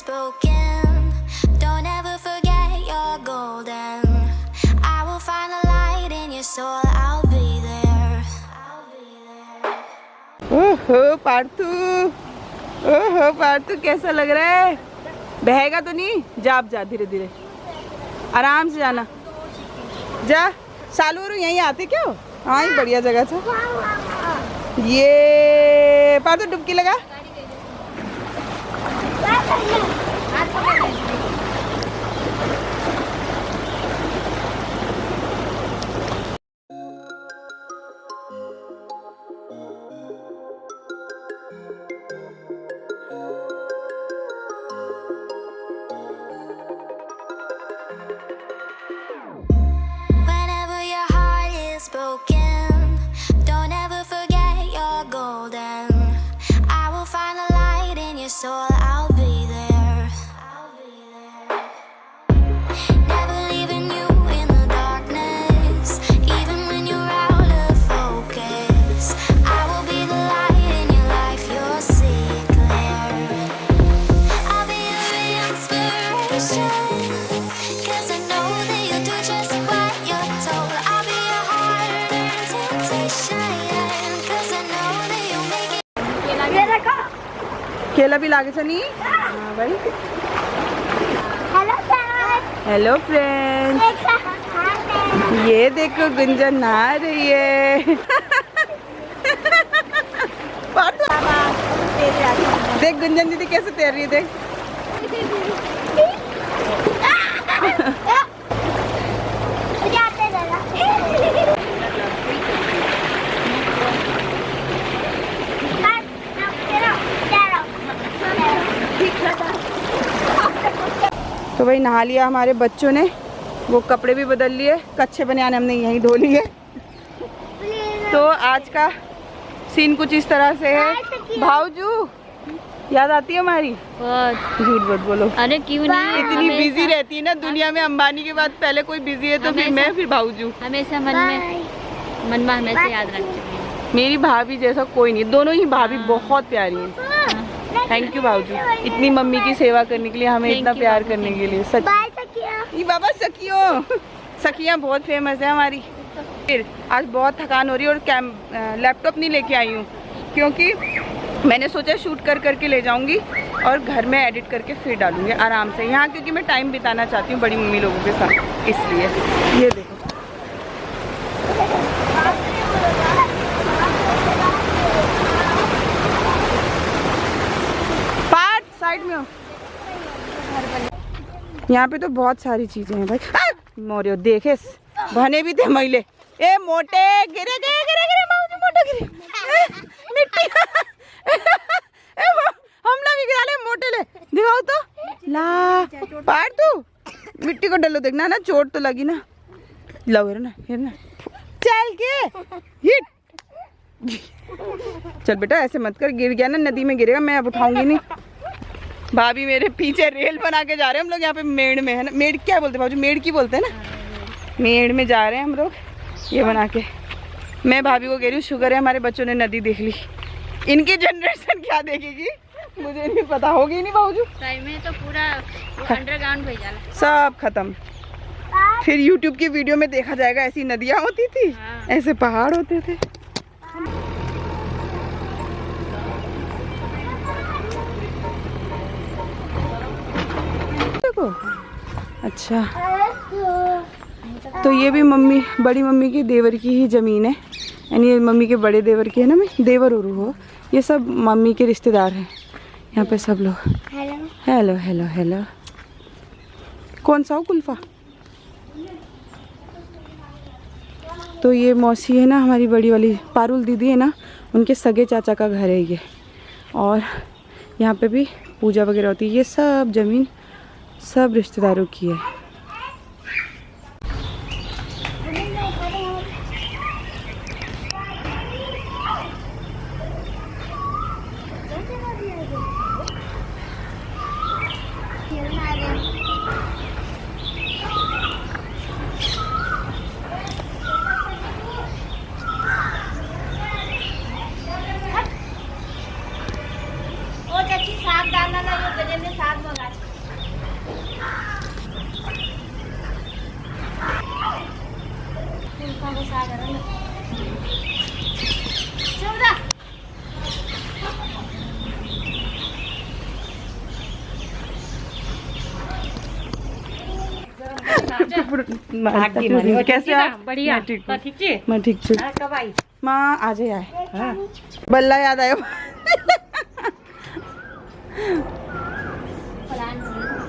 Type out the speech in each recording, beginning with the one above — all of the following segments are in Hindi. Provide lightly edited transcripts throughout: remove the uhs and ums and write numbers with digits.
spoken. Don't ever forget you're golden. I will find the light in your soul. I'll be there. ओहो पार्थू, ओहो पार्थू, कैसा लग रहा है? बहेगा तो नहीं? जा अब जा, धीरे धीरे आराम से जाना। जा सालू यहीं आते क्या? हाँ ही बढ़िया जगह था ये। पार्थू डुबकी लगा। Whenever your heart is broken, don't ever forget you're golden. I will find the light in your soul. I'll be there. Never leaving you in the darkness, even when you're out of focus. I will be the light in your life. You'll see it clear. I'll be your inspiration, 'cause I know that you'll do just what you're told. I'll be your hard-earned temptation, 'cause I know that you'll make it. केला भी लागे सनी। हाँ भाई। हेलो फ्रेंड्स, ये देखो गुंजन नहा रही है। देख गुंजन दीदी कैसे तैर रही है, देख। तो भाई नहा लिया हमारे बच्चों ने, वो कपड़े भी बदल लिए, कच्चे बनियान हमने यहीं धो लिए। तो आज का सीन कुछ इस तरह से है। भाऊजू याद आती है हमारी? बहुत। झूठ मत बोलो। अरे क्यों नहीं, इतनी बिजी रहती है ना दुनिया में, अंबानी के बाद पहले कोई बिजी है तो फिर मैं, फिर भाऊजू। हमेशा मन में हमेशा याद रखते हैं। मेरी भाभी जैसा कोई नहीं, दोनों ही भाभी बहुत प्यारी हैं। थैंक यू भाऊजू, इतनी मम्मी की सेवा करने के लिए, हमें इतना प्यार करने के लिए। सच ये बाबा सखियों, सखियाँ बहुत फेमस है हमारी। फिर आज बहुत थकान हो रही है और लैपटॉप नहीं लेके आई हूँ, क्योंकि मैंने सोचा शूट कर करके ले जाऊंगी और घर में एडिट करके फिर डालूंगी आराम से यहाँ, क्योंकि मैं टाइम बिताना चाहती हूँ बड़ी मम्मी लोगों के साथ, इसलिए। ये देखो पार्ट साइड में हो। यहाँ पे तो बहुत सारी चीजें हैं भाई। मोरियो देखे बने भी थे मैले। ए मोटे गिरे गिरे गिरे गिरे माऊजी, मोटे गिरे मिट्टी। हमला भी गिरा ले, मोटे ले दिखाओ तो ला। पार तू मिट्टी को डलो, देखना ना चोट तो लगी ना। लो ना चल के हिट। चल बेटा ऐसे मत कर, गिर गया ना नदी में गिरेगा, मैं अब उठाऊंगी नहीं। भाभी मेरे पीछे रेल बना के जा रहे हैं हम लोग। यहाँ पे मेड़ में है ना, मेड़ क्या बोलते हैं भाभी? मेड़ की बोलते हैं ना। मेड़ में जा रहे हैं हम लोग ये बना के। मैं भाभी को कह रही हूँ शुगर है हमारे बच्चों ने नदी देख ली, इनकी जनरेशन क्या देखेगी मुझे नहीं पता। होगी नहीं बाबूजी, में तो पूरा अंडरग्राउंड भेजा सब खत्म। फिर यूट्यूब की वीडियो में देखा जाएगा ऐसी नदियाँ होती थी। हाँ। ऐसे पहाड़ होते थे। देखो अच्छा, तो ये भी मम्मी, बड़ी मम्मी की देवर की ही ज़मीन है, यानी मम्मी के बड़े देवर की है ना, मैं देवर और हो, ये सब मम्मी के रिश्तेदार हैं यहाँ पे सब लोग। Hello hello hello. कौन सा हो कुल्फा? तो ये मौसी है ना हमारी बड़ी वाली, पारुल दीदी है ना, उनके सगे चाचा का घर है ये। और यहाँ पे भी पूजा वगैरह होती है। ये सब ज़मीन सब रिश्तेदारों की है। साग डालना ना, ये गजन में साग मंगा। कैसे आप? बढ़िया मैं ठीक हूँ। ठीक छे मैं ठीक छू कब आई माँ आज ही आए बल्ला याद आयो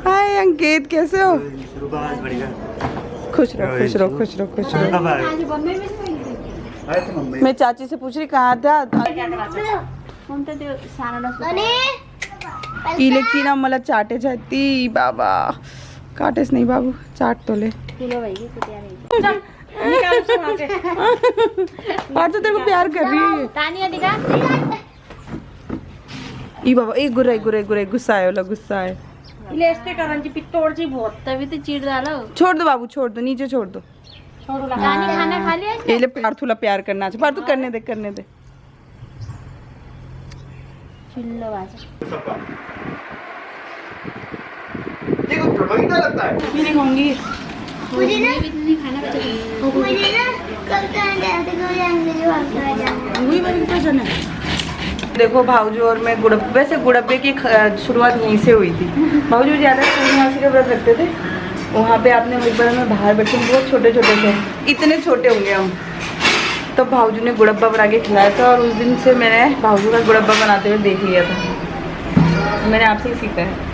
हाय अंकित कैसे हो? खुश रहो खुश रहो खुश रहो खुश रहो। मैं चाची से पूछ रही कहाँ था इले की ना मला चाटे जाती बाबा काटेस नहीं बाबू चाट तो ले और तो तेरे को प्यार कर रही है ये। तानिया दिखा ई बाबा एक गुर्रा गुस्सा है वाला गुस्सा है इलेस्ते करंजी पित्तोड़ जी बहुत तभी तो चीड़ डालो छोड़ दो बाबू छोड़ दो नीचे छोड़ दो छोड़ो तानी खाना खा लिया ये ले पार्थूला प्यार करना चाहिए पार्थू करने दे चिल्लो आजा मैं नहीं खाऊंगी मुझे ना नहीं खाना मुझे ना कल है देखो भाऊजी और मैं वैसे गुड़ब्बे की शुरुआत यहीं से हुई थी। भाऊजी ज़्यादा पूर्णिमासी का व्रत रखते थे वहाँ पे आपने एक बार में बाहर बैठे बहुत छोटे छोटे थे इतने छोटे होंगे हम तो भाऊजी ने गुड़ब्बा बना के खिलाया था और उस दिन से मैंने भाऊजी का गुड़ब्बा बनाते हुए देख लिया था मैंने आपसे ही सीखा है।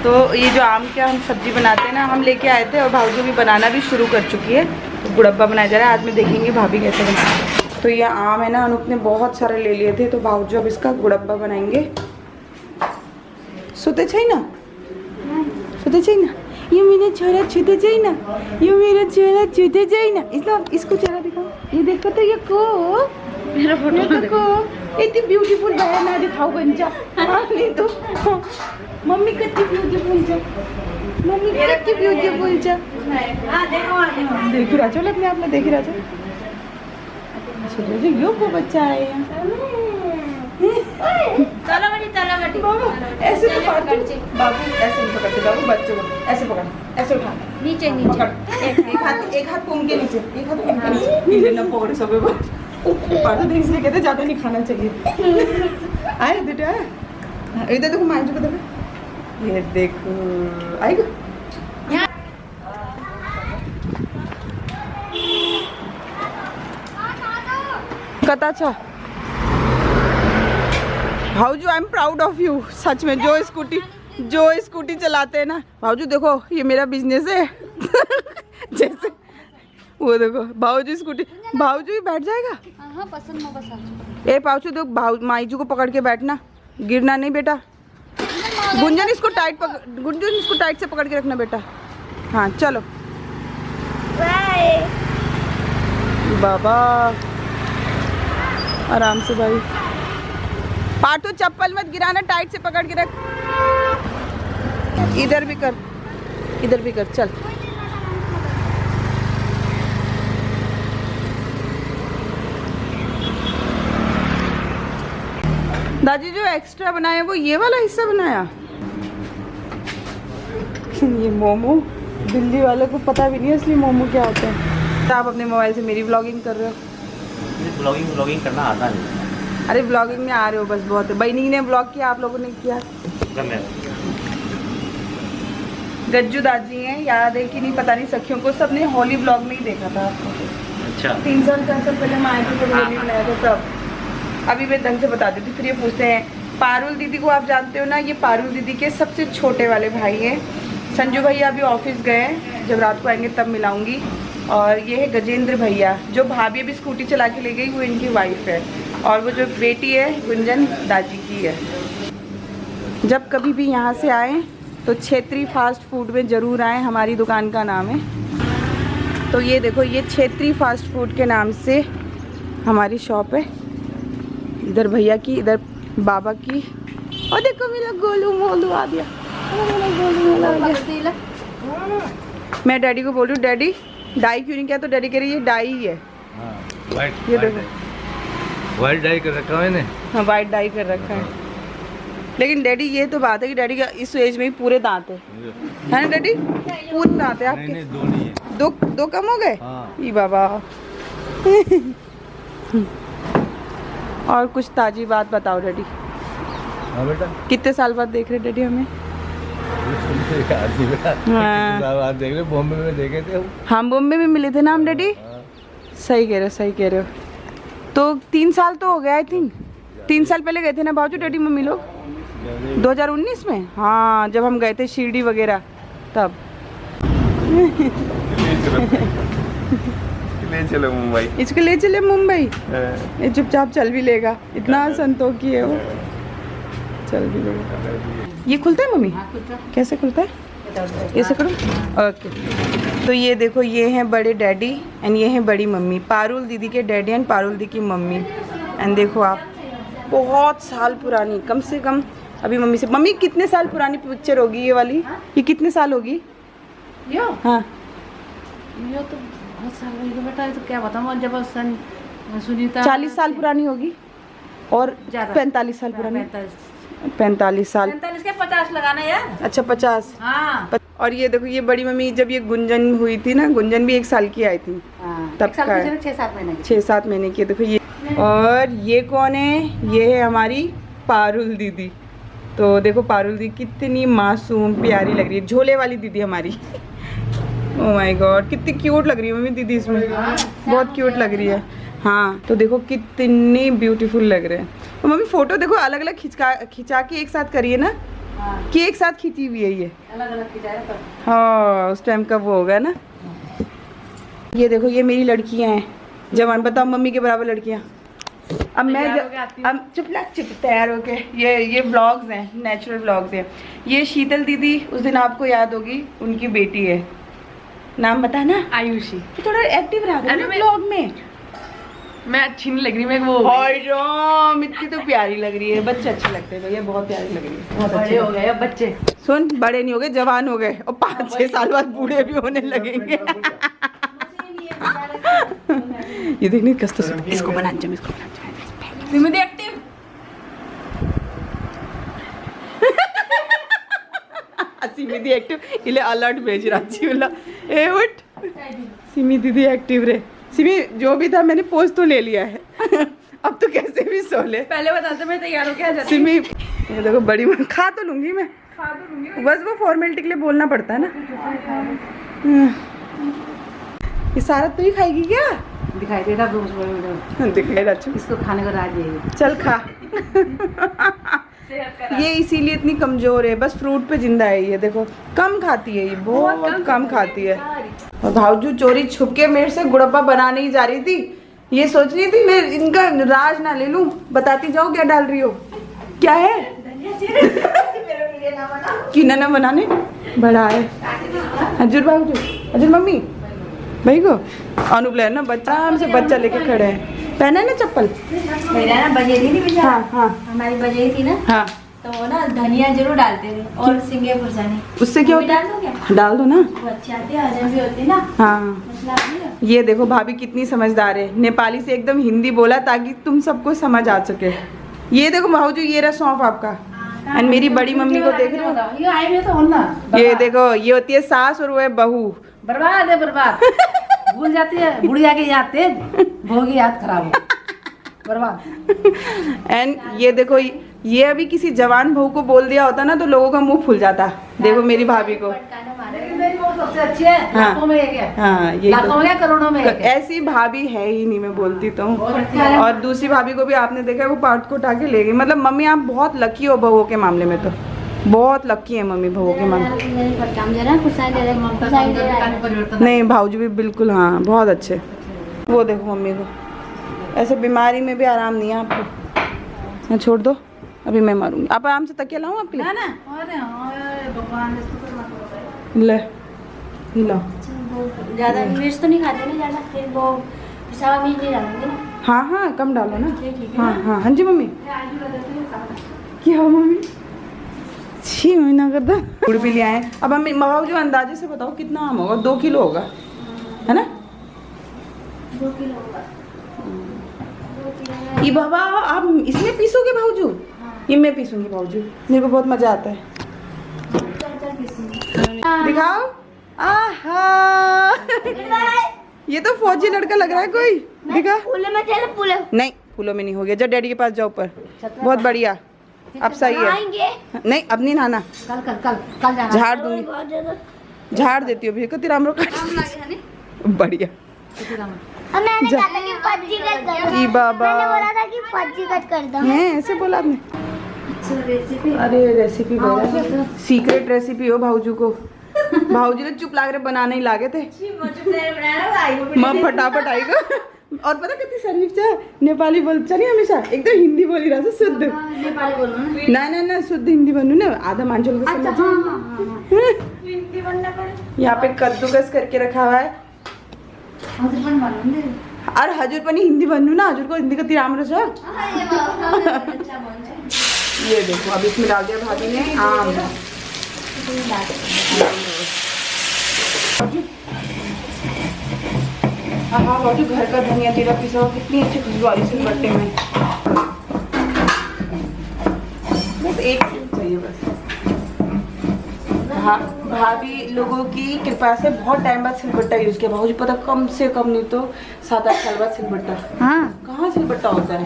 तो ये जो आम का हम सब्जी बनाते हैं ना हम लेके आए थे और भाऊजी भी बनाना भी शुरू कर चुकी है तो गुड़ब्बा बनाया जा रहा है आज में देखेंगे भाभी कैसे बनाते हैं। तो ये आम है ना अनूप ने बहुत सारे ले लिए थे तो भाऊजी अब इसका गुड़ब्बा बनाएंगे सोते चाहिए ना ये मेरा छोरा छूते चाहिए ना ये मेरा छोरा छूते चाहिए ना इसको चेहरा दिखाओ ये देखो तो ये को मेरा फोटो देखो इतनी ब्यूटीफुल है ना दिखाओ बंचा नहीं तो मम्मी कितनी ब्यूटीफुल जा देखी रहा चलो अपने आप में देखी रहा चलो जो यो को बच्चा है चलो बड़ी बाबू ऐसे तो बाबू ऐसे नहीं पकड़ते बाबू बच्चों को ऐसे पकड़ ऐसे उठा नीचे पकड़ एक हाथ घूम के नीचे एक हाथ घूम के नीचे ना पकड़े सब पार्टी तो इसलिए कहते ज्यादा नहीं खाना चाहिए आए बेटा इधर देखो माइंड को देखो ये देखो आएगा कता अच्छा भाऊजी I am proud of you such में जो स्कूटी चलाते हैं ना भाऊजी देखो ये मेरा बिजनेस है जैसे वो देखो भाऊजी स्कूटी भाऊजी बैठ जाएगा हाँ पसंद में बस ए पाउचू देख माईजू को पकड़ के बैठना गिरना नहीं बेटा गुंजन इसको टाइट से पकड़ के रखना बेटा हाँ चलो बाबा आराम से भाई पाटू चप्पल मत गिराना टाइट से पकड़ के रख इधर भी कर चल दादी जो एक्स्ट्रा बनाया वो ये वाला हिस्सा बनाया ये मोमो दिल्ली वालों को पता भी नहीं है इसलिए मोमो क्या होता है। आप अपने मोबाइल से मेरी व्लॉगिंग कर रहे हो व्लॉगिंग करना आता नहीं अरे व्लॉगिंग में आ रहे हो बस बहुत है बहनी ने व्लॉग किया आप लोगों ने किया गज्जू दादी हैं याद है कि नहीं पता नहीं सखियों को सबने होली व्लॉग में ही देखा था आपको अच्छा 3 साल 4 साल पहले हम आए थे तो होली बनाया था तब अभी मैं ढंग से बता देती फिर ये पूछते हैं पारुल दीदी को आप जानते हो ना ये पारुल दीदी के सबसे छोटे वाले भाई हैं संजू भैया अभी ऑफिस गए जब रात को आएंगे तब मिलाऊंगी और ये है गजेंद्र भैया जो भाभी अभी स्कूटी चला के ले गई वो इनकी वाइफ है और वो जो बेटी है गुंजन दादी की है। जब कभी भी यहाँ से आए तो क्षेत्रीय फास्ट फूड में ज़रूर आए हमारी दुकान का नाम है तो ये देखो ये क्षेत्रीय फास्ट फूड के नाम से हमारी शॉप है इधर भैया की इधर बाबा की और देखो मेरा गोलू मोलू आ गया मैं डैडी को बोल रही हूँ डैडी डाई क्यों नहीं किया तो डैडी कह रही है डाई ही है ये देखो वाइट डाई कर रखा है हाँ वाइट डाई कर रखा है लेकिन डैडी ये तो बात है कि डैडी का इस एज में ही पूरे दांत है ना डैडी पूरे दांत है आपके दो नहीं है दो कम हो गए हाँ। ई बाबा और कुछ ताजी बात बताओ डैडी। हाँ बेटा, कितने साल बाद देख रहे डैडी हमें? हाँ। देख रहे, बॉम्बे में देखे थे हम। हम बॉम्बे में मिले थे ना हम डैडी। सही कह रहे हो, सही कह रहे हो। तो 3 साल तो हो गया आई थिंक। 3 साल पहले गए थे ना बाबू डैडी मम्मी लोग, 2019 में। हाँ, जब हम गए थे शिरडी वगैरह तब। ले चलो मुंबई। इसको ले चले मुंबई। ये चुपचाप चल भी लेगा, इतना संतोषी है वो, चल भी लेगा। ये खुलता है मम्मी? कैसे खुलता है? ऐसे करो। ओके। तो ये देखो, ये हैं बड़े डैडी एंड ये हैं बड़ी मम्मी, पारुल दीदी के डैडी एंड पारुल दी की मम्मी। एंड देखो आप, बहुत साल पुरानी, कम से कम अभी मम्मी से, मम्मी कितने साल पुरानी पिक्चर होगी ये वाली? ये कितने साल होगी? यो हाँ, यो तो बहुत साल हुई तो बेटा, ये तो क्या बताऊँ, जब सन सुनीता 40 साल पुरानी होगी और ज़्यादा। 45 साल पुरानी। 45 साल। 45 के 50 लगाना यार। अच्छा 50। हाँ और ये देखो, ये बड़ी मम्मी, जब ये गुंजन हुई थी ना, गुंजन भी 1 साल की आई थी तब का है। 6-7 महीने की। 6-7 महीने की। देखो ये, और ये कौन है? ये है हमारी पारुल दीदी। तो देखो पारुल दीदी कितनी मासूम प्यारी लग रही है, झोले वाली दीदी हमारी। ओह माय गॉड, कितनी क्यूट लग रही है मम्मी दीदी इसमें, बहुत क्यूट लग रही है। हाँ, तो देखो कितनी ब्यूटीफुल लग रहे हैं। तो मम्मी फोटो देखो अलग अलग खिंचा के एक साथ करिए ना, कि एक साथ खींची हुई है ये। अलग अलग की जाए तो। हाँ, उस टाइम का वो होगा ना। ये देखो, ये मेरी लड़कियां हैं जवान, बताओ मम्मी के बराबर लड़कियां। अब मैं अब चुप तैयार होके, ये व्लॉग्स हैं, नेचुरल व्लॉग्स हैं। ये शीतल दीदी, उस दिन आपको याद होगी, उनकी बेटी है, नाम बता ना। आयुषी। तो थोड़ा एक्टिव रहा अरे मैं- व्लॉग में। मैं अच्छी नहीं लग रही, मैं वो हाय राम, इतनी तो प्यारी लग रही है। बच्चे अच्छे लगते हैं भैया, बहुत प्यारी लग रही है, बहुत अच्छे बड़े हो गए अब बच्चे। सुन, बड़े नहीं हो गए, जवान हो गए, और 5-6 साल बाद बूढ़े भी होने लगेंगे। ये देखने कस्तो सुन, इसको बना जम, इसको बना जम। तुम्हें एक्टिव सिमी दी एक्टिव इले अलर्ट भेज राची वाला। ए उठ, सिमी दीदी एक्टिव रे। सिमी, जो भी था मैंने पोज तो ले लिया है। अब तो कैसे भी सो ले। पहले बताते मैं तैयार हो क्या जाती। सिमी, ये देखो बड़ी खा तो लूंगी मैं, बस वो फॉर्मेलिटी के लिए बोलना पड़ता है ना। ये सारा तो ही खाएगी क्या? दिखाई दे रहा दिखाई राचू, इसको खाने को राजी है। चल खा। ये इसीलिए इतनी कमजोर है, बस फ्रूट पे जिंदा है ये। देखो कम खाती है ये, बहुत कम खाती है। और भावजू चोरी छुप के मेरे से गुड़ब्बा बनाने ही जा रही थी। ये सोच रही थी मैं इनका राज ना ले लूं। बताती जाओ क्या डाल रही हो, क्या है? किना ना बनाने बड़ा है। हजूर भावजू, हजूर मम्मी भाई को अनुप ले ना, बच्चा आराम से बच्चा लेके खड़े हैं। पहना है ना चप्पल? मेरा ना बजेरी नहीं बेचारा, हाँ हाँ हमारी बजेरी थी ना, हाँ। तो वो ना धनिया जरूर डालते थे और सिंगे फुरसानी। उससे क्या वो भी होता डाल दो क्या? है? डाल दो ना। वो अच्छी आती है, हजम भी होती है ना। हाँ, मसला आती है। ये देखो भाभी कितनी समझदार है, नेपाली से एकदम हिंदी बोला ताकि तुम सबको समझ आ सके। ये देखो भाऊजी, ये रहा सौंफ आपका। एंड मेरी बड़ी मम्मी को देख रहे हो? ये आई भी तो हो ना। ये देखो, ये होती है सास और वो है बहू। बर्बाद है बर्बाद। भूल जाती है बुढ़िया के याद तेज, भोगी याद खराब हो। बर्बाद। एंड ये देखो, ये अभी किसी जवान बहू को बोल दिया होता ना तो लोगों का मुंह फूल जाता। देखो मेरी भाभी को। मेरी बहू सबसे अच्छी है, हाँ। लाखों में एक है। हाँ, ये लाखों में क्या, करोड़ों में एक है। ऐसी भाभी है ही नहीं, मैं बोलती तो हूँ। बहुत अच्छी है। और दूसरी भाभी को भी आपने देखा है, वो पार्ट को उठा के ले गई। मतलब मम्मी आप बहुत लकी हो बहुओं के मामले में, तो बहुत लकी है मम्मी बहुओं के मामले में। काम जरा फुरसानी दे रहे, फुरसानी दे रहा है। परिवर्तन नहीं भाऊजी भी बिल्कुल, हाँ बहुत अच्छे। वो देखो मम्मी को, ऐसे बीमारी में भी आराम नहीं है आपको। मैं छोड़ दो, अभी मैं मारूंगी। आप आराम से तकिया लाऊं आपके लिए? ना ना, अरे भगवान, इसको तो मत बताइए। ले लो। वो ज्यादा मिर्च तो नहीं खाते ना ज्यादा, फिर वो पिसावा मिर्च नहीं डालेंगे ना। हाँ हाँ, कम डालो ना। ठीक है हाँ हाँ हाँ जी मम्मी। क्या मम्मी? 6 महीना करता गुड़ भी ले आए। अब मम्मी भाऊजी अंदाजे से बताओ कितना आम होगा? 2 किलो होगा, है ना? 2 किलो होगा। ये बाबा आप इसमें पीसोगे भाऊजू? ये मैं पीसूंगी भाऊजू, मेरे को बहुत मजा आता है। दिखाओ। आहा, ये तो फौजी लड़का लग रहा है कोई। दिखा फूले में चलो फूले नहीं, फूलों में नहीं हो गया। जब डैडी के पास जाओ ऊपर। बहुत बढ़िया, अब सही है। आएंगे नहीं अब नहीं नहाना, कल कल कल कल जाना झाड़ दूंगी, बहुत ज्यादा झाड़ देती हूँ। भैया तेरा आमरो काट बढ़िया। और मैंने कहा था कि फज्जी कट कर दो। ई बाबा मैंने बोला था कि फज्जी कट कर दो। है ऐसे बोला आपने? अरे रेसिपी बोला, सीक्रेट रेसिपी हो भाऊजू को। भाऊजी ने चुप लाग रहे, बनाने ही लागे थे। माँ फटाफट आएगा। और पता कितनी शरीफ चा नेपाली बोलता नहीं हमेशा, एकदम हिंदी बोली रहा था शुद्ध। नेपाली बोलो ना। ना शुद्ध हिंदी बनू ना, आधा मांझोल को समझ। हिंदी बोलना पड़े। यहाँ पे कद्दूकस करके रखा हुआ है। और हजूर पनी हिंदी बनू ना, हजूर को हिंदी का तिराम रचा। ये देखो अब इसमें डाल दिया भाभी ने आम। हाँ बाजू घर का धनिया जीरा पिसा हुआ, कितनी अच्छी खुशबू आ रही है सिलबट्टे में। बस एक चाहिए बस। हाँ भाभी लोगों की कृपा से बहुत टाइम बाद सिलबट्टा यूज किया। भाजी पता कम से कम नहीं तो 7-8 साल बाद सिलबट्टा। हाँ कहाँ सिलबट्टा होता है?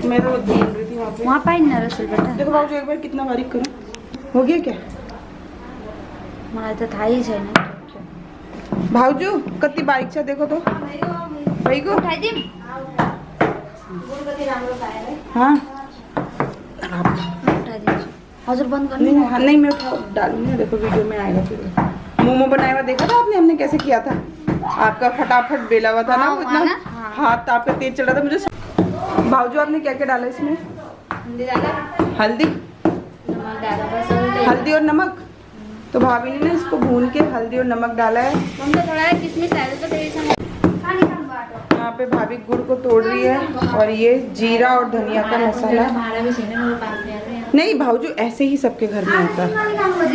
मैं तो देख रही थी वहाँ पे। वहाँ पाई ना रसोई बेटा। देखो भाजी एक बार कितना बारीक करूँ, हो गया क्या? मलाई तो था ही छैन। भाउजू कति बारीक छ देखो तो भाइको। उठाइदिउँ। हाँ उठाइदिन्छु। हजुर बंद गर्नु। नहीं मैं उठा डालूंगी, देखो वीडियो में आएगा फिर। मोमो बनाया हुआ देखा था आपने, हमने कैसे किया था? आपका फटाफट बेला हुआ था ना, वो इतना हाथ आपका तेज चल रहा था मुझे। भाउजू आपने क्या क्या डाला इसमें? हल्दी, हल्दी और नमक। तो भाभी ने ना इसको भून के हल्दी और नमक डाला है। यहाँ पे भाभी गुड़ को तोड़ रही है और ये जीरा और धनिया का मसाला। नहीं भाऊजू ऐसे ही सबके घर में होता है,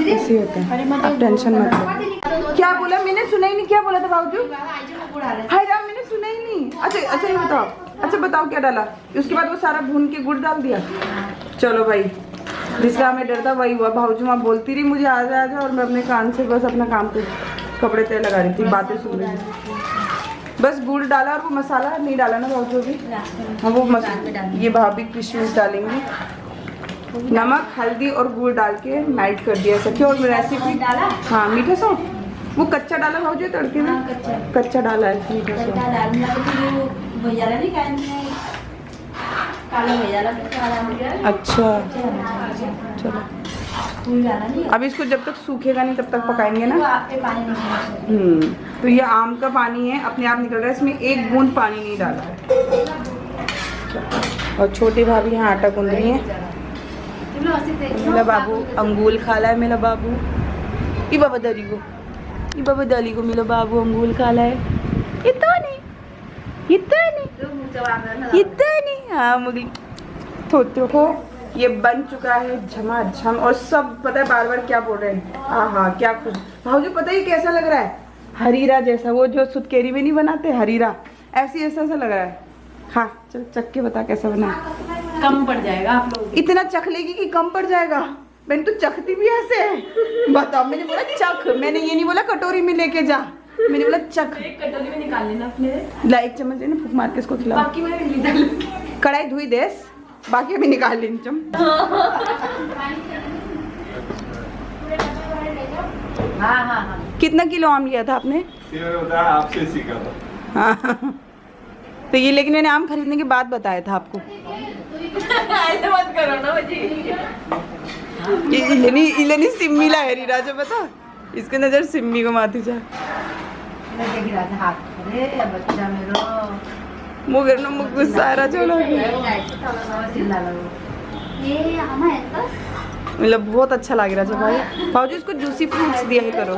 ऐसे ही होता है, आप टेंशन मत लो। क्या बोला मैंने? सुना ही नहीं। क्या बोला था भाऊजू? हाय राम, मैंने सुना ही नहीं। अच्छा ये बताओ, अच्छा बताओ क्या डाला? उसके बाद वो सारा भून के गुड़ डाल दिया। चलो भाई, जिसका हमें डर था वही हुआ। भाऊजू वहाँ बोलती रही मुझे आ जा और मैं अपने कान से बस अपना काम पे कपड़े तय लगा रही थी, बातें सुन रही थी। बस गुड़ डाला और वो मसाला नहीं डाला ना भाऊजू भी? हाँ वो मसाला, ये भाभी किशमिश डालेंगी। नमक हल्दी और गुड़ डाल के मेल्ट कर दिया सखी। और रेसिपी हाँ मीठा सौंफ वो कच्चा डाला भाऊजी तड़के में? कच्चा डाला है मीठा सौंफ। अच्छा चलो, अब इसको जब तक सूखेगा नहीं तब तक पकाएंगे ना। तो ये आम का पानी है, अपने आप निकल रहा है, इसमें एक बूंद पानी नहीं डाला है। और छोटी भाभी यहाँ आटा गूंद रही है। मेरा बाबू अंगूल खा रहा है, मेरा बाबू। ये बाबा दाली को, ये बाबा दाली को मेरा बाबू अंगूल खा रहा है। इतना नहीं, इतना नहीं, इतना नहीं। हाँ मुगली थोतो को ये बन चुका है झमाझम। और सब पता है बार बार क्या बोल रहे हैं, हाँ क्या खुश। भाऊजी पता है कैसा लग रहा है? हरीरा जैसा, वो जो सुतकेरी में नहीं बनाते हरीरा, ऐसा लग रहा है। हाँ चल चख के बता कैसा बना। कम पड़ जाएगा आप लोग। इतना चख लेगी कि कम पड़ जाएगा? मैंने तो चखती भी ऐसे है, बताओ। मैंने बोला चख, मैंने ये नहीं बोला कटोरी में लेके जा, मैंने बोला चख। एक कटोरी में निकाल लेना अपने, ला एक चम्मच लेना, फूक मार के इसको खिलाओ। बाकी मैं निकाल लूंगी। कढ़ाई धुई देस, बाकी अभी निकाल लेनी चम। हाँ कितना किलो आम लिया था आपने? आपसे सीखा था। हाँ तो ये लेकिन मैंने आम खरीदने के बाद बताया था आपको। ऐसे मत करो ना जी। इलेनी सिम्मी ला हरी राजा बता, इसके नजर सिम्मी को माथी जा बच्चा मेरो मुगर न मुग सारा चलो। मतलब बहुत अच्छा लग रहा है भाई। भाजी इसको जूसी फ्रूट्स दिया ही करो।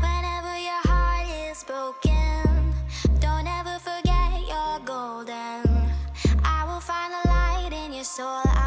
Whenever your heart is broken, don't ever forget you're golden. I will find the light in your soul.